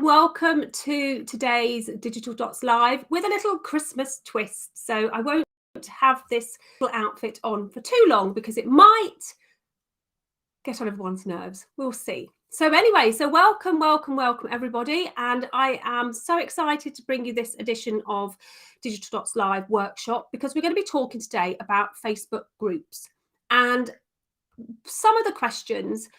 Welcome to today's Digital Dots Live with a little Christmas twist. So I won't have this little outfit on for too long because it might get on everyone's nerves. We'll see. So anyway, so welcome everybody. And I am so excited to bring you this edition of Digital Dots Live workshop because we're going to be talking today about Facebook groups and some of the questions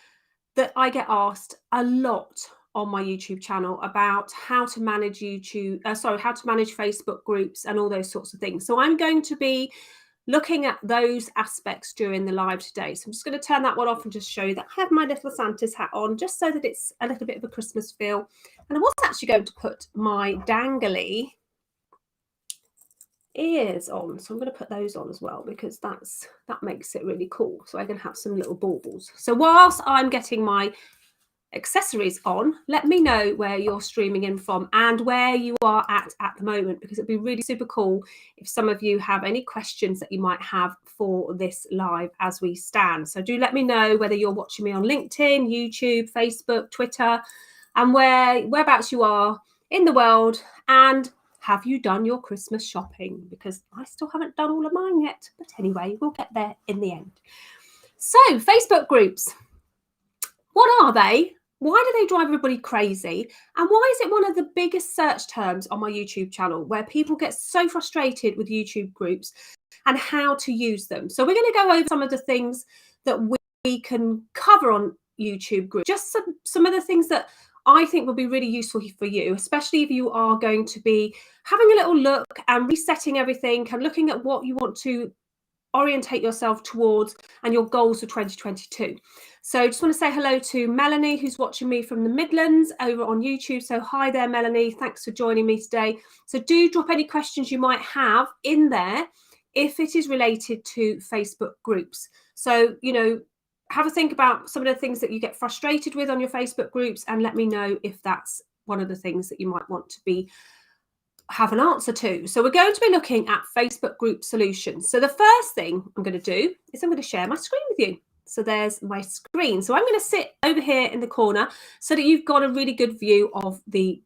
that I get asked a lot on my YouTube channel about how to manage how to manage Facebook groups and all those sorts of things. So I'm going to be looking at those aspects during the live today. So I'm just going to turn that one off and just show you that I have my little Santa's hat on, just so that it's a little bit of a Christmas feel. And I was actually going to put my dangly ears on, so I'm going to put those on as well because that makes it really cool. So I can have some little baubles. So whilst I'm getting my accessories on, let me know where you're streaming in from and where you are at the moment, because it'd be really super cool if some of you have any questions that you might have for this live as we stand. So do let me know whether you're watching me on LinkedIn, YouTube, Facebook, Twitter, and whereabouts you are in the world, and have you done your Christmas shopping? Because I still haven't done all of mine yet, but anyway, we'll get there in the end. So Facebook groups, what are they? Why do they drive everybody crazy? And why is it one of the biggest search terms on my YouTube channel, where people get so frustrated with YouTube groups and how to use them? So we're going to go over some of the things that we can cover on YouTube groups, just some of the things that I think will be really useful for you, especially if you are going to be having a little look and resetting everything and looking at what you want to orientate yourself towards and your goals for 2022. So just want to say hello to Melanie, who's watching me from the Midlands over on YouTube. So hi there, Melanie. Thanks for joining me today. So do drop any questions you might have in there if it is related to Facebook groups. So, you know, have a think about some of the things that you get frustrated with on your Facebook groups and let me know if that's one of the things that you might want to have an answer to. So we're going to be looking at Facebook group solutions. So the first thing I'm going to do is I'm going to share my screen with you. So there's my screen. So I'm going to sit over here in the corner so that you've got a really good view of the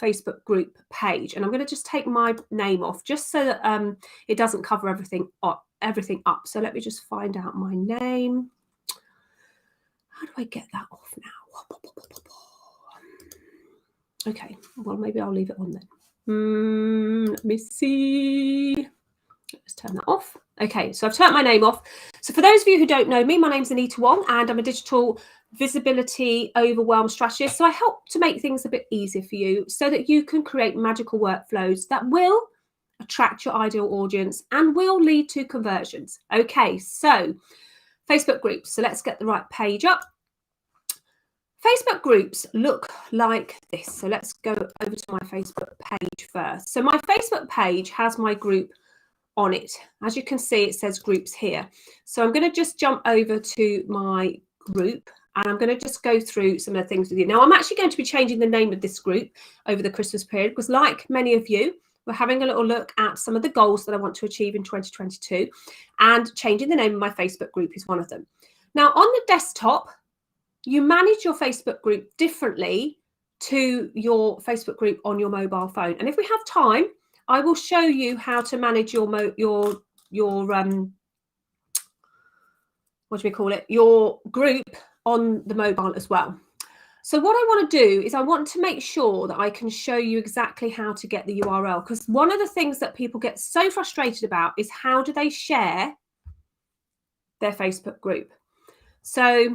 Facebook group page. And I'm going to just take my name off just so that it doesn't cover everything up. So let me just find out my name. How do I get that off now? Okay, well, maybe I'll leave it on then. Let me see. Let's turn that off. Okay, so I've turned my name off. So for those of you who don't know me, my name's Anita Wong and I'm a digital visibility overwhelm strategist. So I help to make things a bit easier for you so that you can create magical workflows that will attract your ideal audience and will lead to conversions. Okay, so Facebook groups. So let's get the right page up. Facebook groups look like this. So let's go over to my Facebook page first. So my Facebook page has my group on it. As you can see, it says groups here. So I'm going to just jump over to my group and I'm going to just go through some of the things with you. Now, I'm actually going to be changing the name of this group over the Christmas period because, like many of you, we're having a little look at some of the goals that I want to achieve in 2022, and changing the name of my Facebook group is one of them. Now, on the desktop, you manage your Facebook group differently to your Facebook group on your mobile phone. And if we have time, I will show you how to manage your group on the mobile as well. So what I want to do is I want to make sure that I can show you exactly how to get the URL, because one of the things that people get so frustrated about is how do they share their Facebook group. So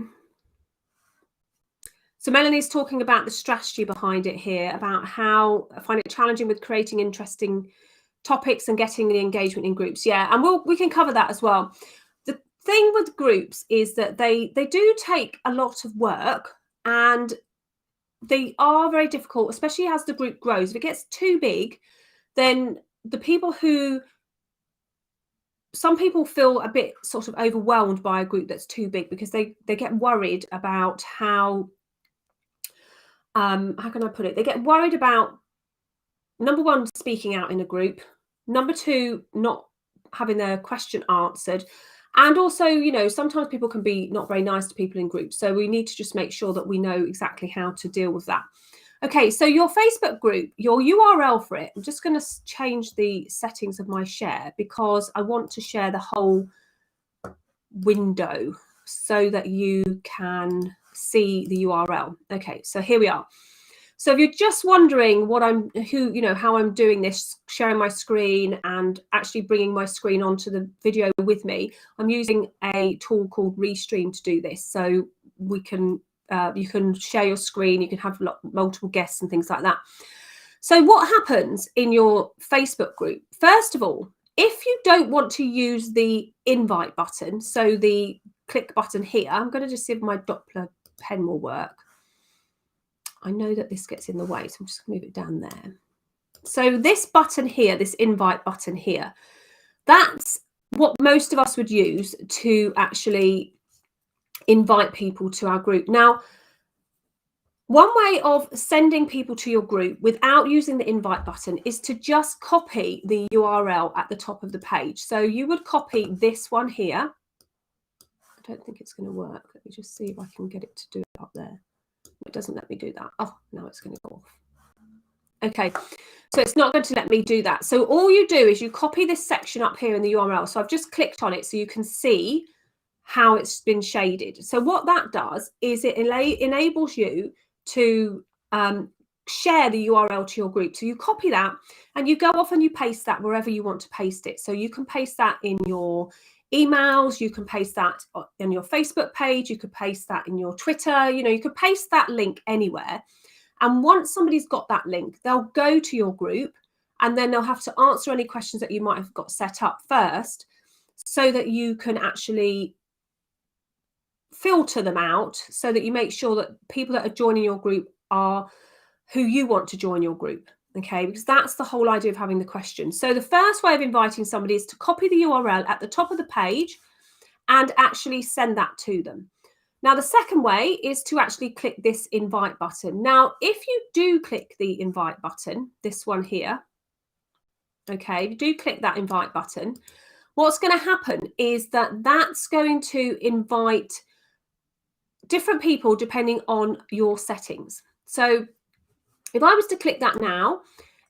Melanie's talking about the strategy behind it here, about how I find it challenging with creating interesting topics and getting the engagement in groups. Yeah, and we can cover that as well. The thing with groups is that they do take a lot of work, and they are very difficult, especially as the group grows. If it gets too big, then the people who, some people feel a bit sort of overwhelmed by a group that's too big, because they get worried about how can I put it? They get worried about, number one, speaking out in a group, number two, not having their question answered, and also, you know, sometimes people can be not very nice to people in groups. So we need to just make sure that we know exactly how to deal with that. Okay, so your Facebook group, your URL for it, I'm just going to change the settings of my share, because I want to share the whole window so that you can see the URL. Okay, so here we are. So if you're just wondering how I'm doing this, sharing my screen and actually bringing my screen onto the video with me, I'm using a tool called Restream to do this. So we can, you can share your screen, you can have multiple guests and things like that. So what happens in your Facebook group? First of all, if you don't want to use the invite button, so the click button here, I'm going to just see if my Doppler pen will work. I know that this gets in the way, so I'm just going to move it down there. So this button here, this invite button here, that's what most of us would use to actually invite people to our group. Now, one way of sending people to your group without using the invite button is to just copy the URL at the top of the page. So you would copy this one here. I don't think it's going to work. Let me just see if I can get it to do it up there. It doesn't let me do that. Oh, now it's going to go off. Okay, so it's not going to let me do that. So all you do is you copy this section up here in the URL. So I've just clicked on it so you can see how it's been shaded. So what that does is it enables you to share the URL to your group. So you copy that and you go off and you paste that wherever you want to paste it. So you can paste that in your emails, you can paste that on your Facebook page, you could paste that in your Twitter, you know, you could paste that link anywhere. And once somebody's got that link, they'll go to your group and then they'll have to answer any questions that you might have got set up first, so that you can actually filter them out, so that you make sure that people that are joining your group are who you want to join your group. Okay, because that's the whole idea of having the question. So the first way of inviting somebody is to copy the URL at the top of the page and actually send that to them. Now, the second way is to actually click this invite button. Now, if you do click the invite button, this one here, okay, if you do click that invite button, what's going to happen is that that's going to invite different people depending on your settings. So if I was to click that now,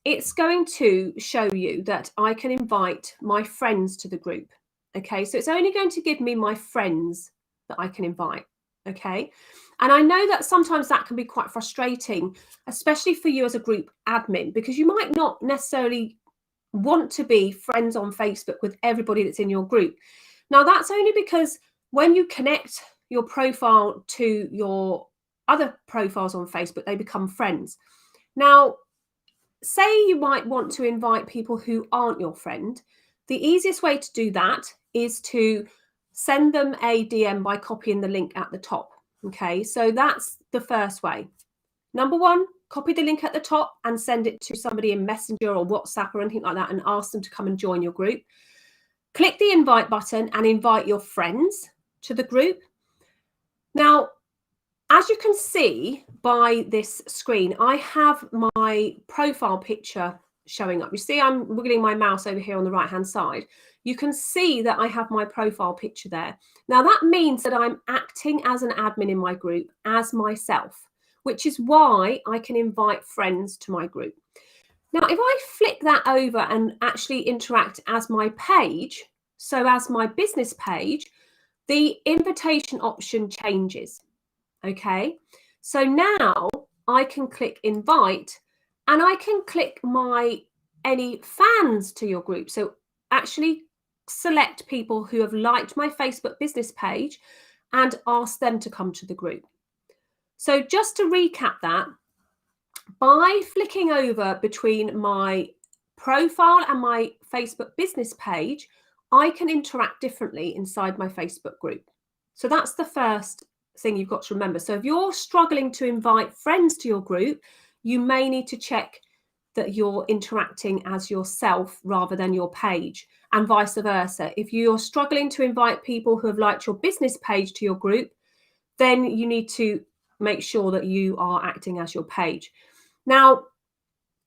it's going to show you that I can invite my friends to the group. Okay, so it's only going to give me my friends that I can invite. Okay, and I know that sometimes that can be quite frustrating, especially for you as a group admin, because you might not necessarily want to be friends on Facebook with everybody that's in your group. Now, that's only because when you connect your profile to your other profiles on Facebook, they become friends. Now, say you might want to invite people who aren't your friend. The easiest way to do that is to send them a DM by copying the link at the top. Okay, so that's the first way. Number one, copy the link at the top and send it to somebody in Messenger or WhatsApp or anything like that and ask them to come and join your group. Click the invite button and invite your friends to the group. Now, as you can see by this screen, I have my profile picture showing up. You see, I'm wiggling my mouse over here on the right-hand side. You can see that I have my profile picture there. Now, that means that I'm acting as an admin in my group as myself, which is why I can invite friends to my group. Now, if I flick that over and actually interact as my page, so as my business page, the invitation option changes. Okay, So now I can click invite, and I can click any fans to your group. So actually select people who have liked my Facebook business page and ask them to come to the group. So just to recap that, by flicking over between my profile and my Facebook business page, I can interact differently inside my Facebook group. So that's the first thing you've got to remember. So if you're struggling to invite friends to your group, you may need to check that you're interacting as yourself rather than your page, and vice versa. If you're struggling to invite people who have liked your business page to your group, then you need to make sure that you are acting as your page. Now,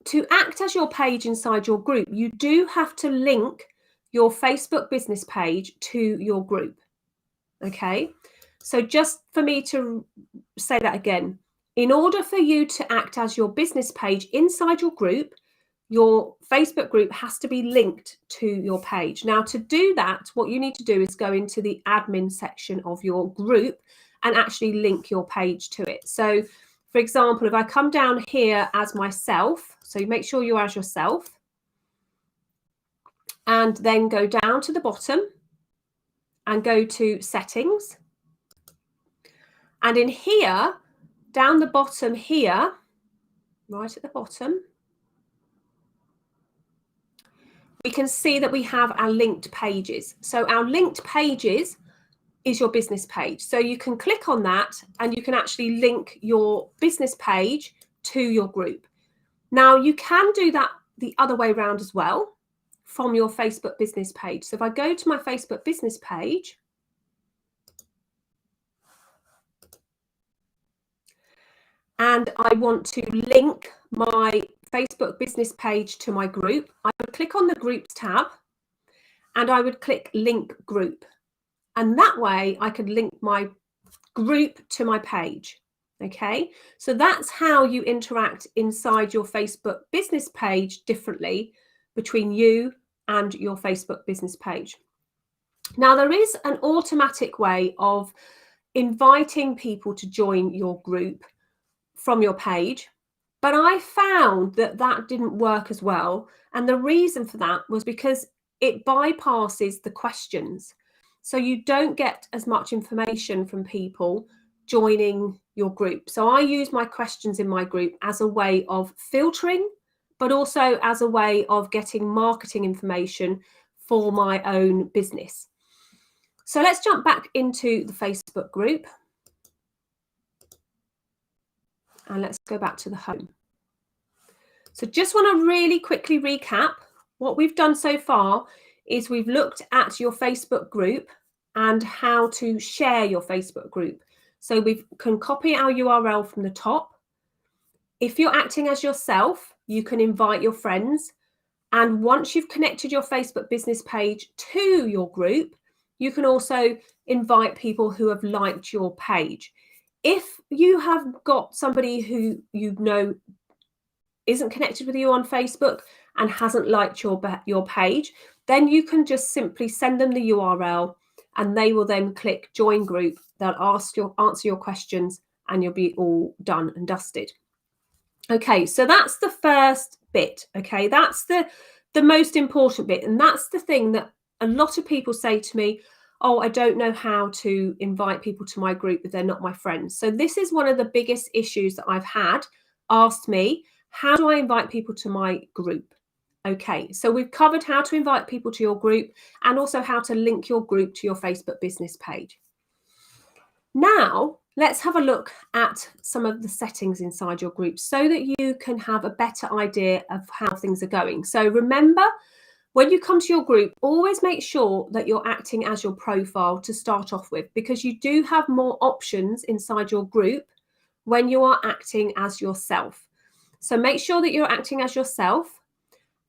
to act as your page inside your group, you do have to link your Facebook business page to your group. Okay, so just for me to say that again, in order for you to act as your business page inside your group, your Facebook group has to be linked to your page. Now, to do that, what you need to do is go into the admin section of your group and actually link your page to it. So, for example, if I come down here as myself, so you make sure you're as yourself, and then go down to the bottom and go to settings. And in here, down the bottom here, right at the bottom, we can see that we have our linked pages. So our linked pages is your business page. So you can click on that and you can actually link your business page to your group. Now you can do that the other way around as well from your Facebook business page. So if I go to my Facebook business page, and I want to link my Facebook business page to my group, I would click on the Groups tab and I would click Link Group. And that way I could link my group to my page. Okay, so that's how you interact inside your Facebook business page differently between you and your Facebook business page. Now, there is an automatic way of inviting people to join your group from your page, but I found that that didn't work as well. And the reason for that was because it bypasses the questions. So you don't get as much information from people joining your group. So I use my questions in my group as a way of filtering, but also as a way of getting marketing information for my own business. So let's jump back into the Facebook group. And let's go back to the home. So just want to really quickly recap what we've done so far is we've looked at your Facebook group and how to share your Facebook group. So we can copy our URL from the top. If you're acting as yourself, you can invite your friends. And once you've connected your Facebook business page to your group, you can also invite people who have liked your page. If you have got somebody who you know isn't connected with you on Facebook and hasn't liked your page, then you can just simply send them the URL and they will then click join group. They'll answer your questions and you'll be all done and dusted. Okay, so that's the first bit. Okay, that's the most important bit. And that's the thing that a lot of people say to me, oh, I don't know how to invite people to my group if they're not my friends. So this is one of the biggest issues that I've had asked me. How do I invite people to my group? Okay, so we've covered how to invite people to your group and also how to link your group to your Facebook business page. Now, let's have a look at some of the settings inside your group so that you can have a better idea of how things are going. So remember, when you come to your group, always make sure that you're acting as your profile to start off with, because you do have more options inside your group when you are acting as yourself. So make sure that you're acting as yourself.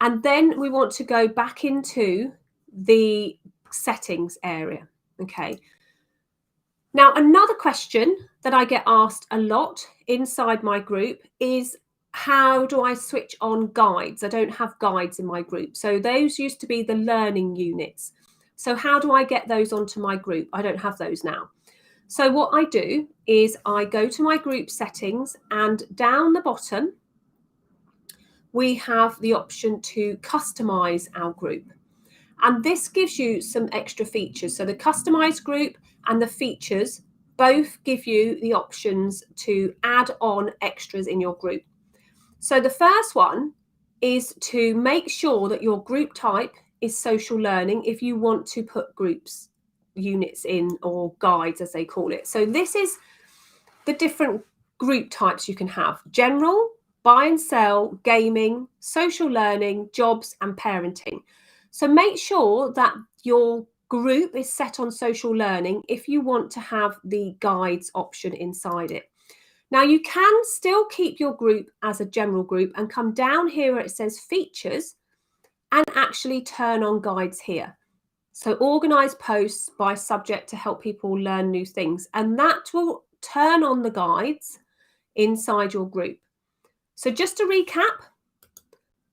And then we want to go back into the settings area. Okay. Now, another question that I get asked a lot inside my group is, how do I switch on guides? I don't have guides in my group. So those used to be the learning units. So how do I get those onto my group? I don't have those now. So what I do is I go to my group settings, and down the bottom, we have the option to customize our group. And this gives you some extra features. So the customized group and the features both give you the options to add on extras in your group. So the first one is to make sure that your group type is social learning if you want to put groups, units in, or guides as they call it. So this is the different group types you can have: general, buy and sell, gaming, social learning, jobs, and parenting. So make sure that your group is set on social learning if you want to have the guides option inside it. Now you can still keep your group as a general group and come down here where it says features and actually turn on guides here. So organize posts by subject to help people learn new things, and that will turn on the guides inside your group. So just to recap,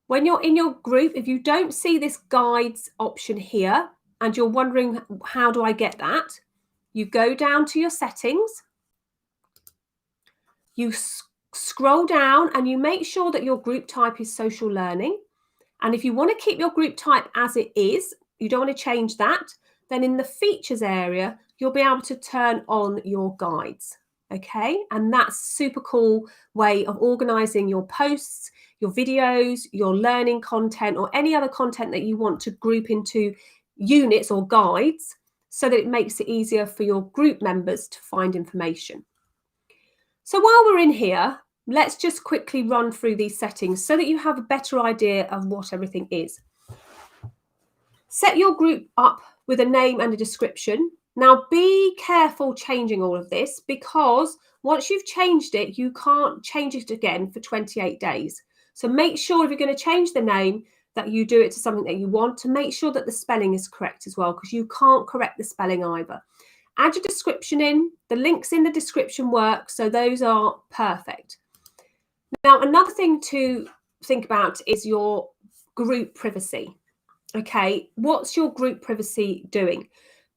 when you're in your group, if you don't see this guides option here and you're wondering, how do I get that? You go down to your settings, you scroll down, and you make sure that your group type is social learning. And if you want to keep your group type as it is, you don't want to change that, then in the features area, you'll be able to turn on your guides. Okay, and that's a super cool way of organizing your posts, your videos, your learning content, or any other content that you want to group into units or guides, so that it makes it easier for your group members to find information. So while we're in here, let's just quickly run through these settings so that you have a better idea of what everything is. Set your group up with a name and a description. Now be careful changing all of this, because once you've changed it, you can't change it again for 28 days. So make sure if you're going to change the name that you do it to something that you want, to make sure that the spelling is correct as well, because you can't correct the spelling either. Add your description in. The links in the description work, so those are perfect. Now, another thing to think about is your group privacy. Okay, what's your group privacy doing?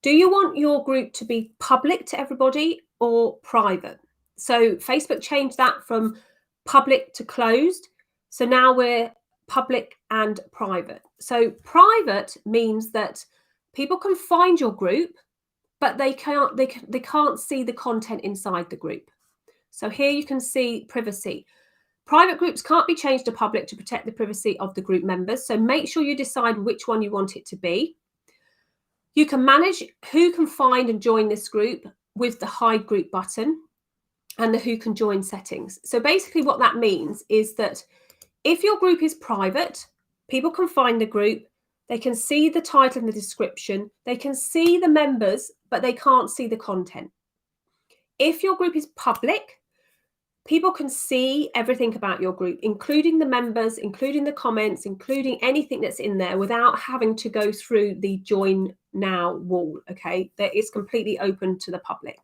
Do you want your group to be public to everybody or private? So Facebook changed that from public to closed. So now we're public and private. So private means that people can find your group, but they can't see the content inside the group. So here you can see privacy. Private groups can't be changed to public to protect the privacy of the group members. So make sure you decide which one you want it to be. You can manage who can find and join this group with the hide group button and the who can join settings. So basically what that means is that if your group is private, people can find the group, they can see the title and the description, they can see the members, but they can't see the content. If your group is public, people can see everything about your group, including the members, including the comments, including anything that's in there, without having to go through the join now wall. Okay, that is completely open to the public.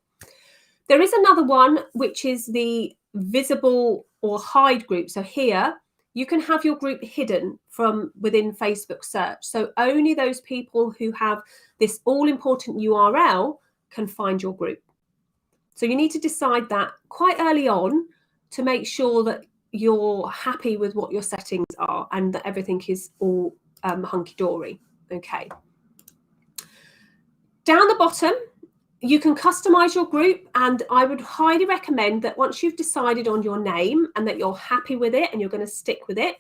There is another one, which is the visible or hide group. So here you can have your group hidden from within Facebook search. So only those people who have this all-important URL can find your group. So you need to decide that quite early on to make sure that you're happy with what your settings are and that everything is all hunky-dory. Okay. Down the bottom, you can customize your group, and I would highly recommend that once you've decided on your name and that you're happy with it and you're going to stick with it,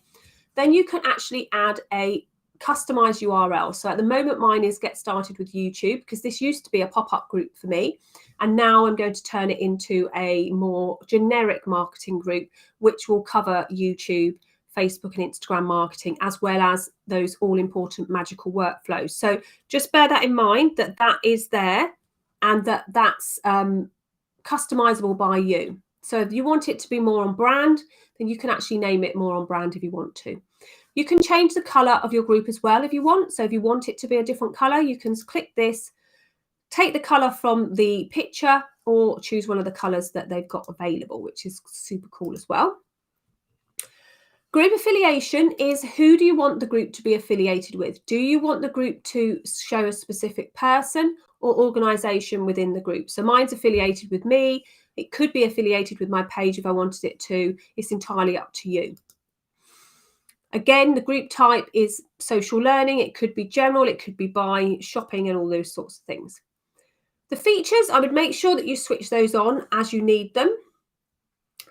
then you can actually add a customized URL. So at the moment, mine is Get Started with YouTube, because this used to be a pop-up group for me. And now I'm going to turn it into a more generic marketing group, which will cover YouTube, Facebook and Instagram marketing, as well as those all-important magical workflows. So just bear that in mind, that that is there and that that's customizable by you. So if you want it to be more on brand, then you can actually name it more on brand if you want to. You can change the color of your group as well if you want. So if you want it to be a different color, you can click this, take the color from the picture, or choose one of the colors that they've got available, which is super cool as well. Group affiliation is, who do you want the group to be affiliated with? Do you want the group to show a specific person, or organization within the group. So mine's affiliated with me. It could be affiliated with my page if I wanted it to. It's entirely up to you. Again, the group type is social learning. It could be general, it could be by shopping and all those sorts of things. The features, I would make sure that you switch those on as you need them.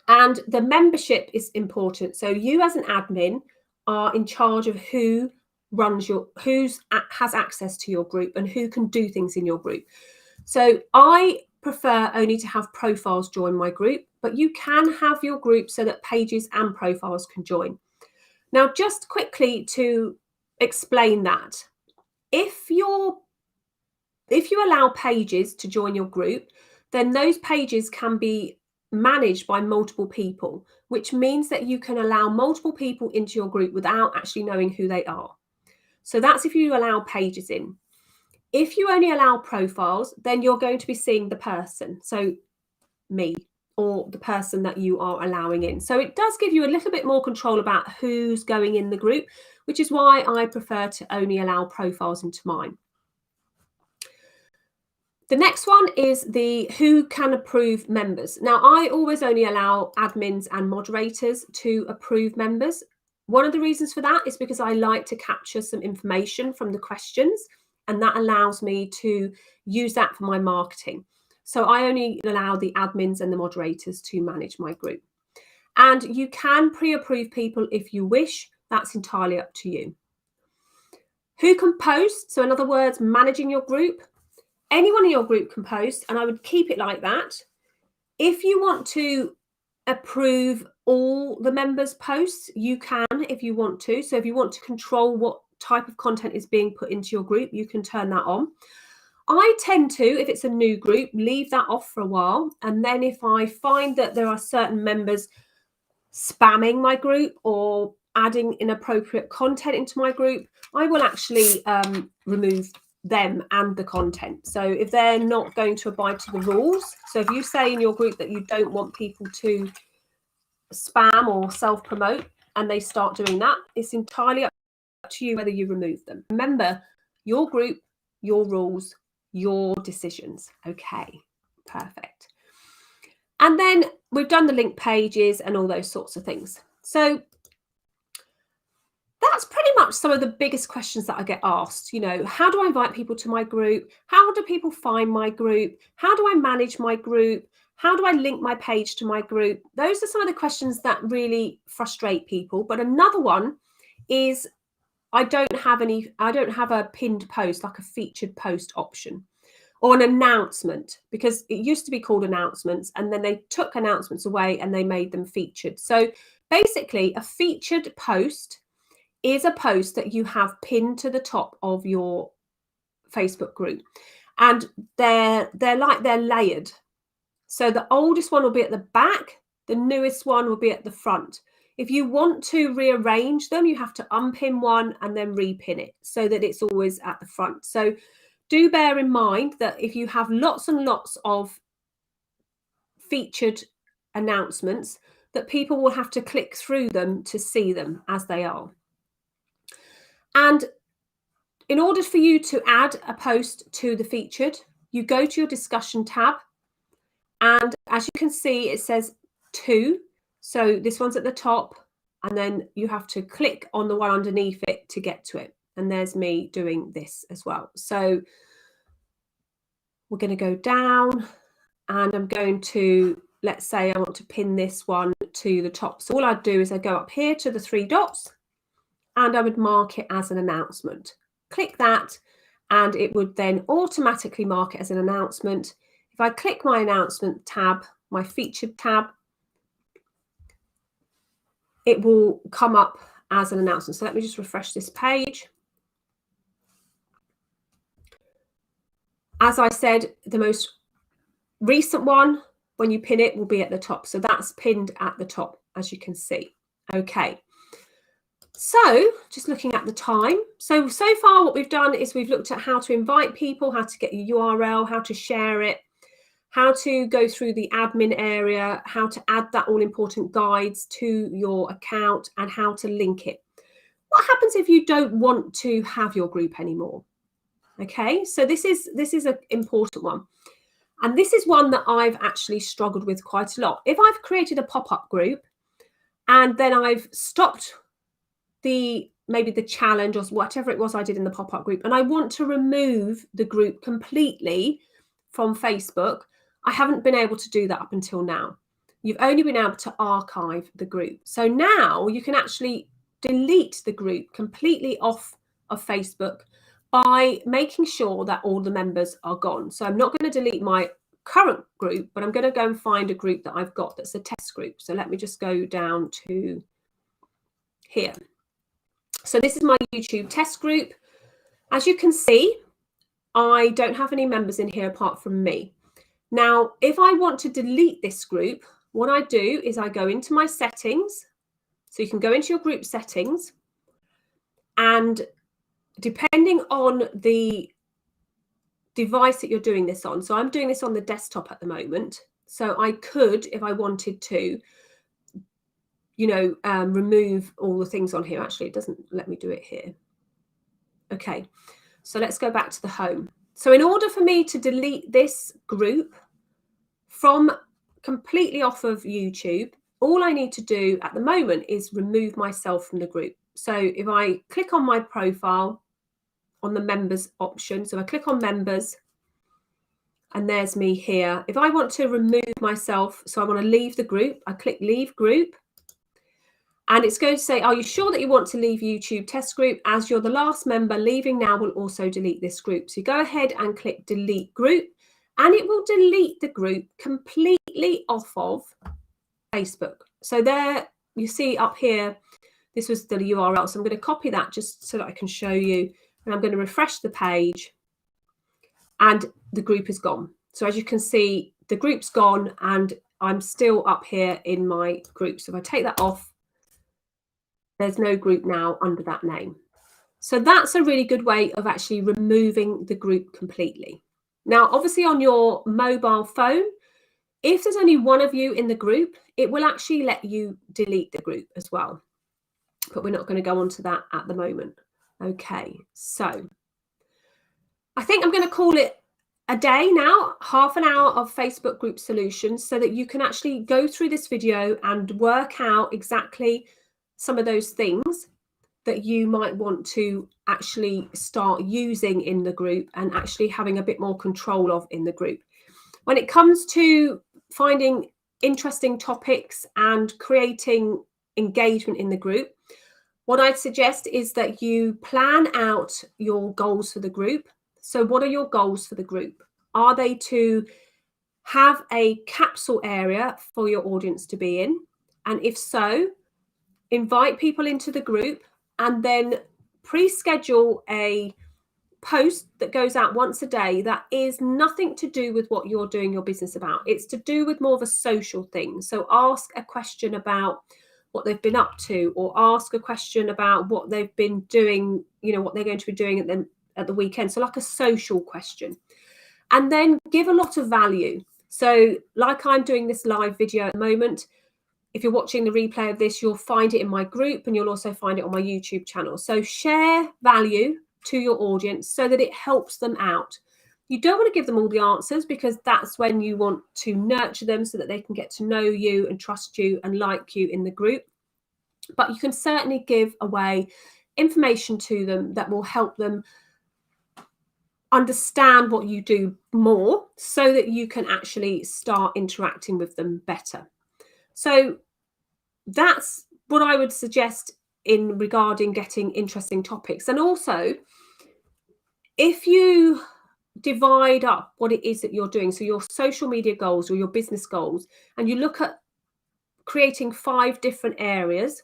And the membership is important. So you as an admin are in charge of who runs has access to your group and who can do things in your group. So I prefer only to have profiles join my group, but you can have your group so that pages and profiles can join. Now, just quickly to explain that, if you allow pages to join your group, then those pages can be managed by multiple people, which means that you can allow multiple people into your group without actually knowing who they are. So that's if you allow pages in. If you only allow profiles, then you're going to be seeing the person, so me, or the person that you are allowing in. So it does give you a little bit more control about who's going in the group, which is why I prefer to only allow profiles into mine. The next one is the who can approve members. Now, I always only allow admins and moderators to approve members. One of the reasons for that is because I like to capture some information from the questions, and that allows me to use that for my marketing. So I only allow the admins and the moderators to manage my group. And you can pre-approve people if you wish. That's entirely up to you. Who can post? So in other words, managing your group. Anyone in your group can post, and I would keep it like that. If you want to approve all the members' posts, you can if you want to. So if you want to control what type of content is being put into your group, you can turn that on. I tend to, if it's a new group, leave that off for a while. And then if I find that there are certain members spamming my group or adding inappropriate content into my group, I will actually remove them and the content. So if they're not going to abide to the rules, so if you say in your group that you don't want people to spam or self-promote and they start doing that, it's entirely up to you whether you remove them. Remember, your group, your rules, your decisions. Okay, perfect. And then we've done the link pages and all those sorts of things. So that's pretty much some of the biggest questions that I get asked. You know, how do I invite people to my group? How do people find my group? How do I manage my group? How do I link my page to my group? Those are some of the questions that really frustrate people. But another one is I don't have a pinned post, like a featured post option, or an announcement, because it used to be called announcements and then they took announcements away and they made them featured. So basically a featured post is a post that you have pinned to the top of your Facebook group, and they're layered. So the oldest one will be at the back, the newest one will be at the front. If you want to rearrange them, you have to unpin one and then repin it so that it's always at the front. So do bear in mind that if you have lots and lots of featured announcements, that people will have to click through them to see them as they are. And in order for you to add a post to the featured, you go to your discussion tab. And as you can see, it says to. So this one's at the top, and then you have to click on the one underneath it to get to it. And there's me doing this as well. So we're going to go down, and I'm going to, let's say I want to pin this one to the top. So all I'd do is I go up here to the three dots, and I would mark it as an announcement. Click that, and it would then automatically mark it as an announcement. If I click my announcement tab, my featured tab, it will come up as an announcement. So let me just refresh this page. As I said, the most recent one, when you pin it, will be at the top. So that's pinned at the top, as you can see. Okay. So just looking at the time. So far what we've done is we've looked at how to invite people, how to get your URL, how to share it, how to go through the admin area, how to add that all-important guides to your account, and how to link it. What happens if you don't want to have your group anymore? Okay, so this is an important one. And this is one that I've actually struggled with quite a lot. If I've created a pop-up group and then I've stopped maybe the challenge or whatever it was I did in the pop-up group, and I want to remove the group completely from Facebook, I haven't been able to do that up until now. You've only been able to archive the group. So now you can actually delete the group completely off of Facebook by making sure that all the members are gone. So I'm not going to delete my current group, but I'm going to go and find a group that I've got that's a test group. So let me just go down to here. So this is my YouTube test group. As you can see, I don't have any members in here apart from me. Now, if I want to delete this group, what I do is I go into my settings. So you can go into your group settings, and depending on the device that you're doing this on, so I'm doing this on the desktop at the moment. So I could, if I wanted to, remove all the things on here. Actually, it doesn't let me do it here. Okay, so let's go back to the home. So in order for me to delete this group from completely off of YouTube, all I need to do at the moment is remove myself from the group. So if I click on my profile on the members option, so I click on members, and there's me here. If I want to remove myself, so I want to leave the group, I click leave group. And it's going to say, are you sure that you want to leave YouTube test group? As you're the last member, leaving now will also delete this group. So you go ahead and click delete group, and it will delete the group completely off of Facebook. So there you see up here, this was the URL. So I'm going to copy that just so that I can show you. And I'm going to refresh the page, and the group is gone. So as you can see, the group's gone, and I'm still up here in my group. So if I take that off, there's no group now under that name. So that's a really good way of actually removing the group completely. Now, obviously on your mobile phone, if there's only one of you in the group, it will actually let you delete the group as well. But we're not going to go on to that at the moment. Okay, so I think I'm going to call it a day now, half an hour of Facebook group solutions, so that you can actually go through this video and work out exactly some of those things that you might want to actually start using in the group and actually having a bit more control of in the group. When it comes to finding interesting topics and creating engagement in the group, what I'd suggest is that you plan out your goals for the group. So what are your goals for the group? Are they to have a capsule area for your audience to be in? And if so, invite people into the group and then pre-schedule a post that goes out once a day that is nothing to do with what you're doing your business about. It's to do with more of a social thing. So ask a question about what they've been up to, or ask a question about what they've been doing, what they're going to be doing at the weekend. So like a social question. And then give a lot of value. So like I'm doing this live video at the moment, if you're watching the replay of this, you'll find it in my group, and you'll also find it on my YouTube channel. So share value to your audience so that it helps them out. You don't want to give them all the answers, because that's when you want to nurture them so that they can get to know you and trust you and like you in the group. But you can certainly give away information to them that will help them understand what you do more, so that you can actually start interacting with them better. So that's what I would suggest in regarding getting interesting topics. And also, if you divide up what it is that you're doing, so your social media goals or your business goals, and you look at creating 5 different areas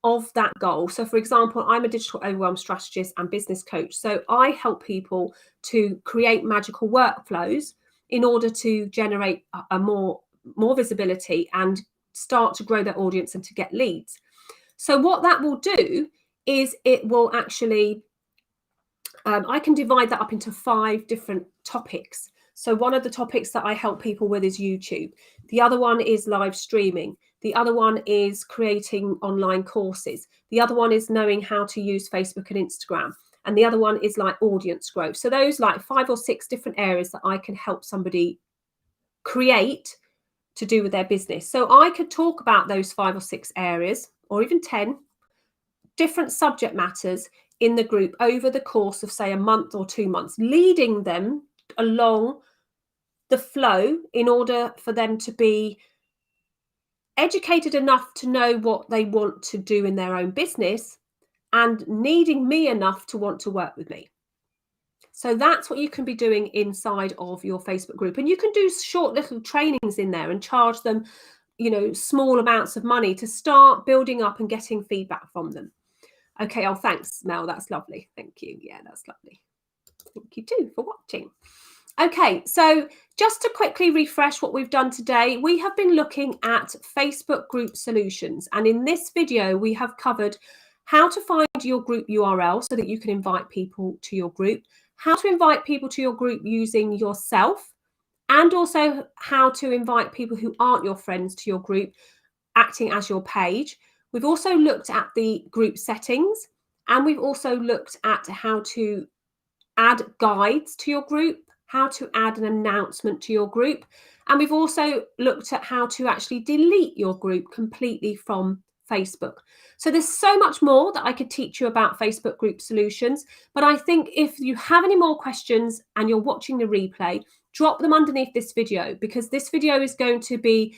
of that goal. So for example, I'm a digital overwhelm strategist and business coach. So I help people to create magical workflows in order to generate a more visibility and start to grow their audience and to get leads. So what that will do is it will actually, I can divide that up into 5 different topics. So one of the topics that I help people with is YouTube. The other one is live streaming. The other one is creating online courses. The other one is knowing how to use Facebook and Instagram. and the other one is like audience growth. So those like 5 or 6 different areas that I can help somebody create to do with their business. So I could talk about those 5 or 6 areas, or even 10 different subject matters in the group over the course of, say, a month or 2 months, leading them along the flow in order for them to be educated enough to know what they want to do in their own business and needing me enough to want to work with me. So that's what you can be doing inside of your Facebook group. And you can do short little trainings in there and charge them, you know, small amounts of money to start building up and getting feedback from them. Okay, oh, thanks, Mel. That's lovely. Thank you. Yeah, that's lovely. Thank you too for watching. Okay, so just to quickly refresh what we've done today, we have been looking at Facebook group solutions. And in this video, we have covered how to find your group URL so that you can invite people to your group, how to invite people to your group using yourself, and also how to invite people who aren't your friends to your group, acting as your page. We've also looked at the group settings, and we've also looked at how to add guides to your group, how to add an announcement to your group, and we've also looked at how to actually delete your group completely from Facebook. So there's so much more that I could teach you about Facebook group solutions, but I think if you have any more questions and you're watching the replay, drop them underneath this video, because this video is going to be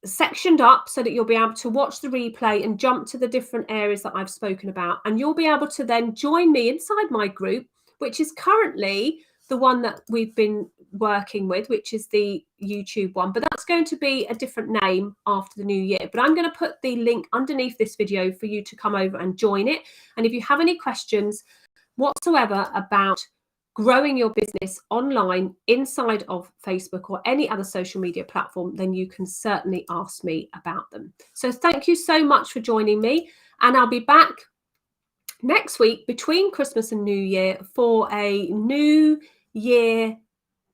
sectioned up so that you'll be able to watch the replay and jump to the different areas that I've spoken about, and you'll be able to then join me inside my group, which is currently the one that we've been working with, which is the YouTube one, but that's going to be a different name after the new year. But I'm going to put the link underneath this video for you to come over and join it. And if you have any questions whatsoever about growing your business online inside of Facebook or any other social media platform, then you can certainly ask me about them. So thank you so much for joining me, and I'll be back next week between Christmas and New Year for a New Year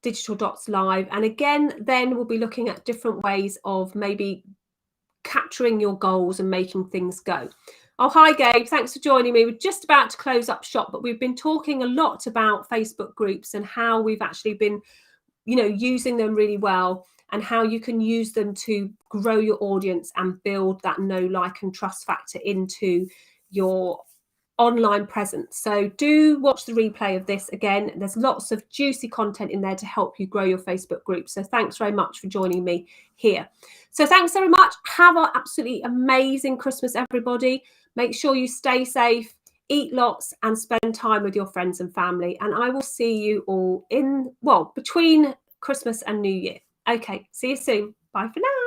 Digital Dots Live. And again, then we'll be looking at different ways of maybe capturing your goals and making things go. Oh, hi, Gabe. Thanks for joining me. We're just about to close up shop, but we've been talking a lot about Facebook groups and how we've actually been, you know, using them really well, and how you can use them to grow your audience and build that know, like, and trust factor into your online presence. So do watch the replay of this again. There's lots of juicy content in there to help you grow your Facebook group. So thanks very much for joining me here. So thanks very much. Have an absolutely amazing Christmas, everybody. Make sure you stay safe, eat lots, and spend time with your friends and family. And I will see you all between Christmas and New Year. Okay, see you soon. Bye for now.